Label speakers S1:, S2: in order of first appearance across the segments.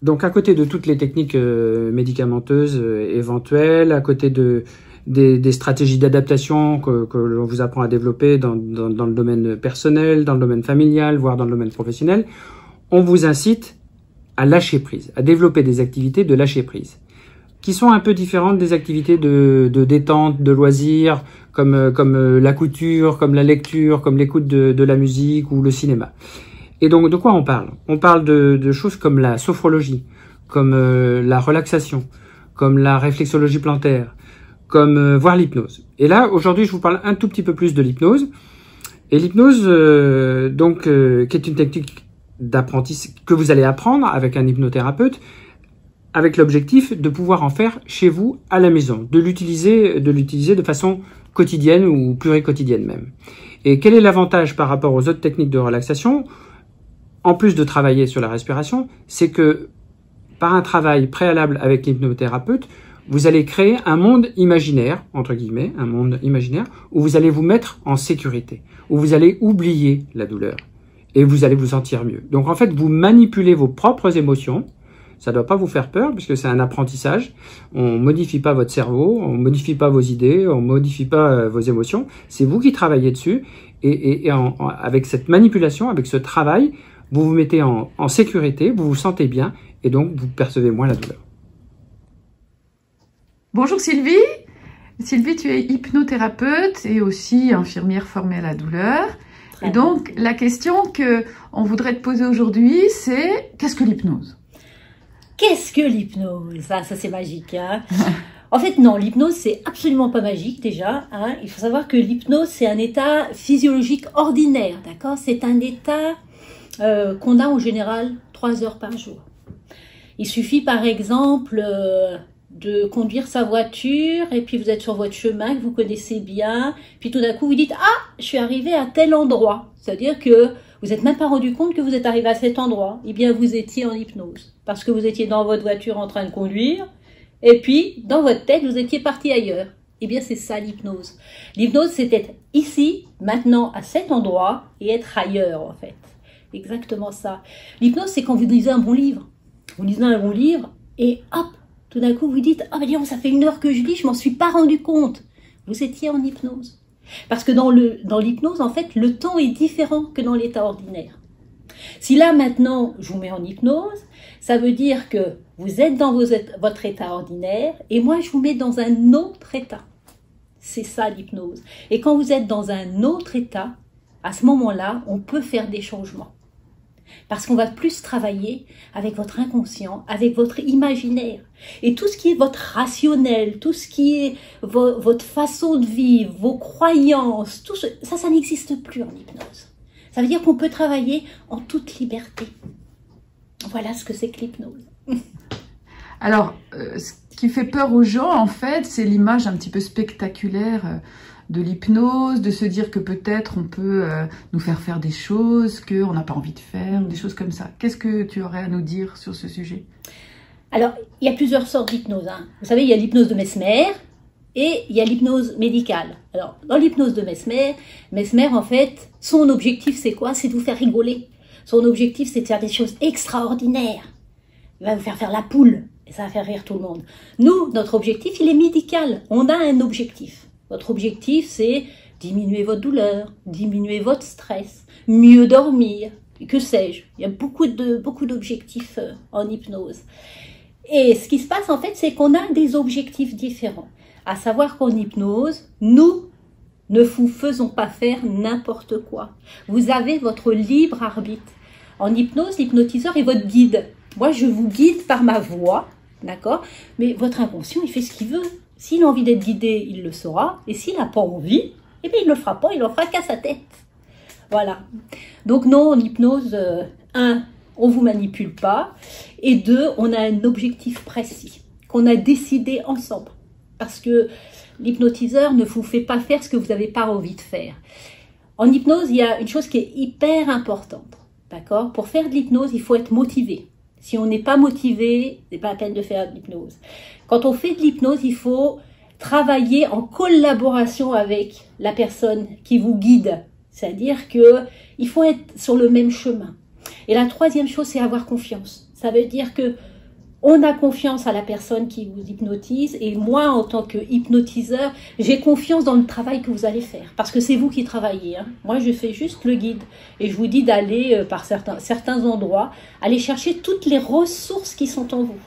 S1: Donc à côté de toutes les techniques médicamenteuses éventuelles, à côté des stratégies d'adaptation que l'on vous apprend à développer dans le domaine personnel, dans le domaine familial, voire dans le domaine professionnel, on vous incite à lâcher prise, à développer des activités de lâcher prise, qui sont un peu différentes des activités de détente, de loisirs, comme la couture, comme la lecture, comme l'écoute de la musique ou le cinéma. Et donc, de quoi on parle? On parle de choses comme la sophrologie, comme la relaxation, comme la réflexologie plantaire, comme voire l'hypnose. Et là, aujourd'hui, je vous parle un tout petit peu plus de l'hypnose. Et l'hypnose, qui est une technique d'apprentissage que vous allez apprendre avec un hypnothérapeute, avec l'objectif de pouvoir en faire chez vous à la maison, de l'utiliser de façon quotidienne ou pluriquotidienne même. Et quel est l'avantage par rapport aux autres techniques de relaxation? En plus de travailler sur la respiration, c'est que par un travail préalable avec l'hypnothérapeute, vous allez créer un monde imaginaire, entre guillemets, un monde imaginaire, où vous allez vous mettre en sécurité, où vous allez oublier la douleur et vous allez vous sentir mieux. Donc en fait, vous manipulez vos propres émotions. Ça ne doit pas vous faire peur puisque c'est un apprentissage. On modifie pas votre cerveau, on modifie pas vos idées, on modifie pas vos émotions. C'est vous qui travaillez dessus et avec cette manipulation, avec ce travail, vous vous mettez en sécurité, vous vous sentez bien et donc vous percevez moins la douleur.
S2: Bonjour Sylvie. Sylvie, tu es hypnothérapeute et aussi infirmière formée à la douleur. Et donc, la question qu'on voudrait te poser aujourd'hui, c'est qu'est-ce que l'hypnose?
S3: Qu'est-ce que l'hypnose? Ah, ça c'est magique, hein. En fait, non, l'hypnose, c'est absolument pas magique déjà, hein. Il faut savoir que l'hypnose, c'est un état physiologique ordinaire, d'accord? C'est un état qu'on a en général 3 heures par jour. Il suffit par exemple de conduire sa voiture et puis vous êtes sur votre chemin que vous connaissez bien, puis tout d'un coup vous dites « Ah, je suis arrivé à tel endroit ». C'est-à-dire que vous n'êtes même pas rendu compte que vous êtes arrivé à cet endroit. Eh bien, vous étiez en hypnose parce que vous étiez dans votre voiture en train de conduire et puis dans votre tête, vous étiez parti ailleurs. Eh bien, c'est ça l'hypnose. L'hypnose, c'est être ici, maintenant, à cet endroit et être ailleurs en fait. Exactement ça. L'hypnose, c'est quand vous lisez un bon livre. Vous lisez un bon livre et hop, tout d'un coup, vous dites « Ah, ben ça fait 1 heure que je lis, je m'en suis pas rendu compte. » Vous étiez en hypnose. Parce que dans l'hypnose, en fait, le temps est différent que dans l'état ordinaire. Si là, maintenant, je vous mets en hypnose, ça veut dire que vous êtes dans votre état ordinaire et moi, je vous mets dans un autre état. C'est ça l'hypnose. Et quand vous êtes dans un autre état, à ce moment-là, on peut faire des changements. Parce qu'on va plus travailler avec votre inconscient, avec votre imaginaire. Et tout ce qui est votre rationnel, tout ce qui est votre façon de vivre, vos croyances, tout ça n'existe plus en hypnose. Ça veut dire qu'on peut travailler en toute liberté. Voilà ce que c'est que l'hypnose.
S2: Alors, ce qui fait peur aux gens, en fait, c'est l'image un petit peu spectaculaire de l'hypnose, de se dire que peut-être on peut nous faire des choses qu'on n'a pas envie de faire, des choses comme ça. Qu'est-ce que tu aurais à nous dire sur ce sujet?
S3: Alors, il y a plusieurs sortes d'hypnose, hein. Vous savez, il y a l'hypnose de Mesmer et il y a l'hypnose médicale. Alors, dans l'hypnose de Mesmer, en fait, son objectif, c'est quoi? C'est de vous faire rigoler. Son objectif, c'est de faire des choses extraordinaires. Il va vous faire la poule et ça va faire rire tout le monde. Nous, notre objectif, il est médical. On a un objectif. Votre objectif, c'est diminuer votre douleur, diminuer votre stress, mieux dormir, que sais-je. Il y a beaucoup d'objectifs en hypnose. Et ce qui se passe, en fait, c'est qu'on a des objectifs différents. À savoir qu'en hypnose, nous ne vous faisons pas faire n'importe quoi. Vous avez votre libre arbitre. En hypnose, l'hypnotiseur est votre guide. Moi, je vous guide par ma voix, d'accord? Mais votre inconscient, il fait ce qu'il veut. S'il a envie d'être guidé, il le saura. Et s'il n'a pas envie, eh bien, il ne le fera pas, il en fera qu'à sa tête. Voilà. Donc non, en hypnose, 1, on ne vous manipule pas. Et 2, on a un objectif précis. qu'on a décidé ensemble. Parce que l'hypnotiseur ne vous fait pas faire ce que vous n'avez pas envie de faire. En hypnose, il y a une chose qui est hyper importante. D'accord? Pour faire de l'hypnose, il faut être motivé. Si on n'est pas motivé, c'est pas la peine de faire de l'hypnose. Quand on fait de l'hypnose, il faut travailler en collaboration avec la personne qui vous guide. C'est-à-dire qu'il faut être sur le même chemin. Et la troisième chose, c'est avoir confiance. Ça veut dire que on a confiance à la personne qui vous hypnotise et moi, en tant que hypnotiseur, j'ai confiance dans le travail que vous allez faire parce que c'est vous qui travaillez. Hein. Moi, je fais juste le guide et je vous dis d'aller par certains endroits, aller chercher toutes les ressources qui sont en vous.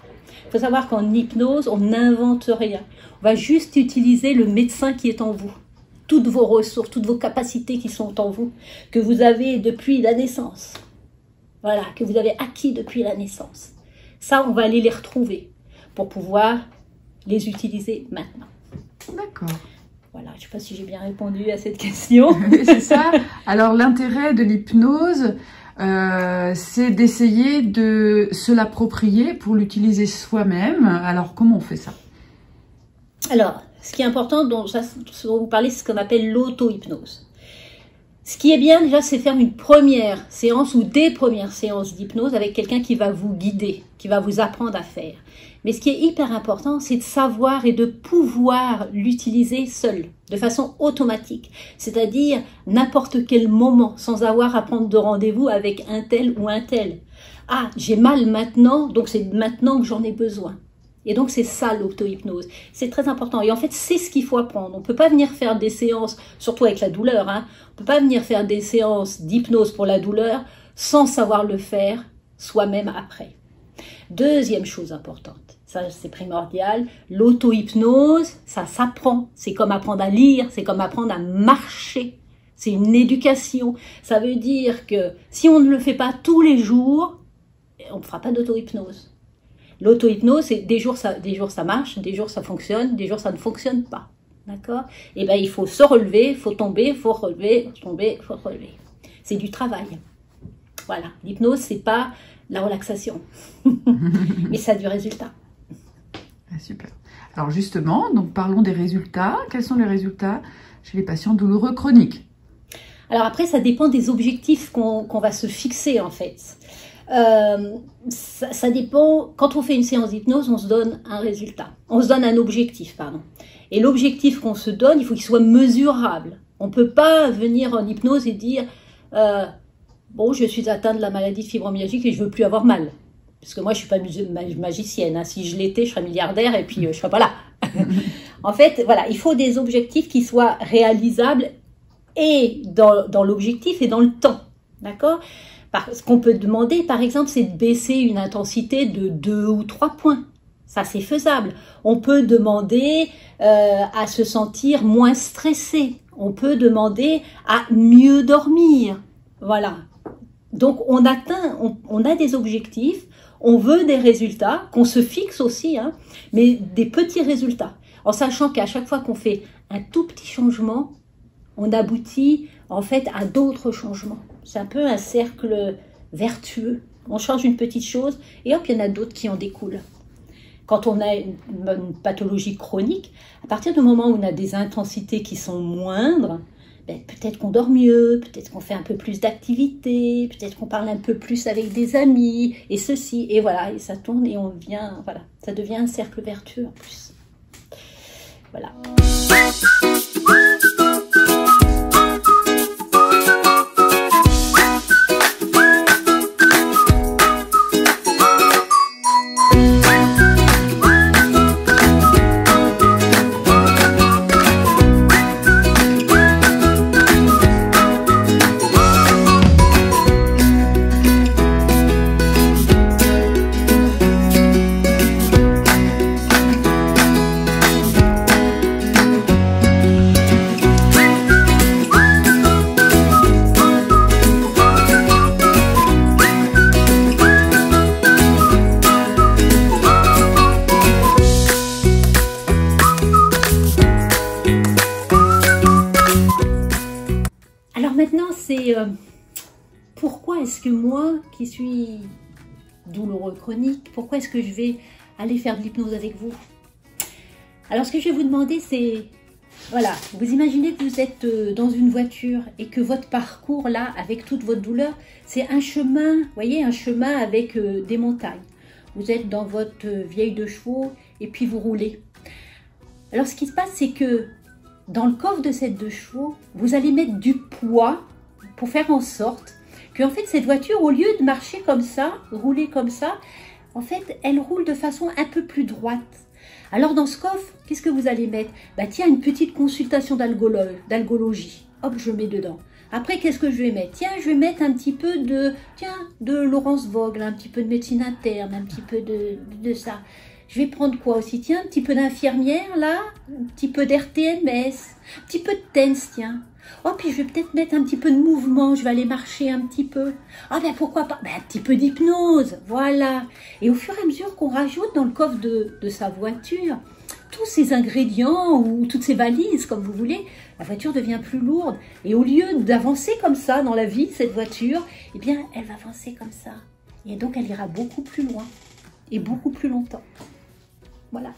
S3: Il faut savoir qu'en hypnose, on n'invente rien. On va juste utiliser le médecin qui est en vous. Toutes vos ressources, toutes vos capacités qui sont en vous, que vous avez depuis la naissance. Voilà, que vous avez acquis depuis la naissance. Ça, on va aller les retrouver pour pouvoir les utiliser maintenant.
S2: D'accord.
S3: Voilà, je ne sais pas si j'ai bien répondu à cette question.
S2: C'est ça. Alors, l'intérêt de l'hypnose, c'est d'essayer de se l'approprier pour l'utiliser soi-même. Alors, comment on fait ça?
S3: Alors, ce qui est important, dont vous parlez, c'est ce qu'on appelle l'auto-hypnose. Ce qui est bien déjà, c'est faire une première séance ou des premières séances d'hypnose avec quelqu'un qui va vous guider, qui va vous apprendre à faire. Mais ce qui est hyper important, c'est de savoir et de pouvoir l'utiliser seul, de façon automatique. C'est-à-dire n'importe quel moment, sans avoir à prendre de rendez-vous avec un tel ou un tel. Ah, j'ai mal maintenant, donc c'est maintenant que j'en ai besoin. Et donc, c'est ça l'auto-hypnose. C'est très important. Et en fait, c'est ce qu'il faut apprendre. On ne peut pas venir faire des séances, surtout avec la douleur, hein. On ne peut pas venir faire des séances d'hypnose pour la douleur sans savoir le faire soi-même après. Deuxième chose importante, ça c'est primordial, l'auto-hypnose, ça s'apprend. C'est comme apprendre à lire, c'est comme apprendre à marcher. C'est une éducation. Ça veut dire que si on ne le fait pas tous les jours, on ne fera pas d'auto-hypnose. L'auto-hypnose, c'est des jours ça marche, des jours ça fonctionne, des jours ça ne fonctionne pas. D'accord? Et bien, il faut se relever, il faut tomber, il faut relever, tomber, il faut relever. C'est du travail. Voilà. L'hypnose, c'est pas la relaxation. Mais ça a du résultat.
S2: Ah, super. Alors justement, donc parlons des résultats. Quels sont les résultats chez les patients douloureux chroniques?
S3: Alors après, ça dépend des objectifs qu'on va se fixer en fait. Ça dépend, quand on fait une séance d'hypnose, on se donne un résultat, on se donne un objectif, pardon. Et l'objectif qu'on se donne, il faut qu'il soit mesurable. On ne peut pas venir en hypnose et dire bon, je suis atteinte de la maladie de fibromyalgie et je ne veux plus avoir mal. Parce que moi, je ne suis pas magicienne. Hein. Si je l'étais, je serais milliardaire et puis je ne serais pas là. En fait, voilà, il faut des objectifs qui soient réalisables et dans l'objectif et dans le temps. D'accord ? Ce qu'on peut demander, par exemple, c'est de baisser une intensité de 2 ou 3 points. Ça, c'est faisable. On peut demander à se sentir moins stressé. On peut demander à mieux dormir. Voilà. Donc, on a des objectifs, on veut des résultats, qu'on se fixe aussi, hein, mais des petits résultats. En sachant qu'à chaque fois qu'on fait un tout petit changement, on aboutit en fait à d'autres changements. C'est un peu un cercle vertueux. On change une petite chose et hop, il y en a d'autres qui en découlent. Quand on a une pathologie chronique, à partir du moment où on a des intensités qui sont moindres, peut-être qu'on dort mieux, peut-être qu'on fait un peu plus d'activités, peut-être qu'on parle un peu plus avec des amis, et ceci, et voilà, et ça tourne et on vient, voilà, ça devient un cercle vertueux en plus. Voilà. Pourquoi est-ce que moi, qui suis douloureux chronique, pourquoi est-ce que je vais aller faire de l'hypnose avec vous. Alors ce que je vais vous demander, c'est, voilà, vous imaginez que vous êtes dans une voiture et que votre parcours là, avec toute votre douleur, c'est un chemin, vous voyez, un chemin avec des montagnes. Vous êtes dans votre vieille de chevaux et puis vous roulez. Alors ce qui se passe, c'est que dans le coffre de cette 2 chevaux, vous allez mettre du poids pour faire en sorte que en fait, cette voiture, au lieu de marcher comme ça, rouler comme ça, en fait, elle roule de façon un peu plus droite. Alors dans ce coffre, qu'est-ce que vous allez mettre? Bah tiens, une petite consultation d'algologie. Hop, je mets dedans. Après, qu'est-ce que je vais mettre? Tiens, je vais mettre un petit peu de Laurence Vogel, un petit peu de médecine interne, un petit peu de ça. Je vais prendre quoi aussi? Tiens, un petit peu d'infirmière, là, un petit peu d'RTMS, un petit peu de TENS, tiens. Oh, puis je vais peut-être mettre un petit peu de mouvement, je vais aller marcher un petit peu. Ah ben pourquoi pas? Ben, un petit peu d'hypnose, voilà. Et au fur et à mesure qu'on rajoute dans le coffre de sa voiture tous ces ingrédients ou toutes ces valises, comme vous voulez, la voiture devient plus lourde. Et au lieu d'avancer comme ça dans la vie, cette voiture, eh bien, elle va avancer comme ça. Et donc, elle ira beaucoup plus loin et beaucoup plus longtemps. Voilà.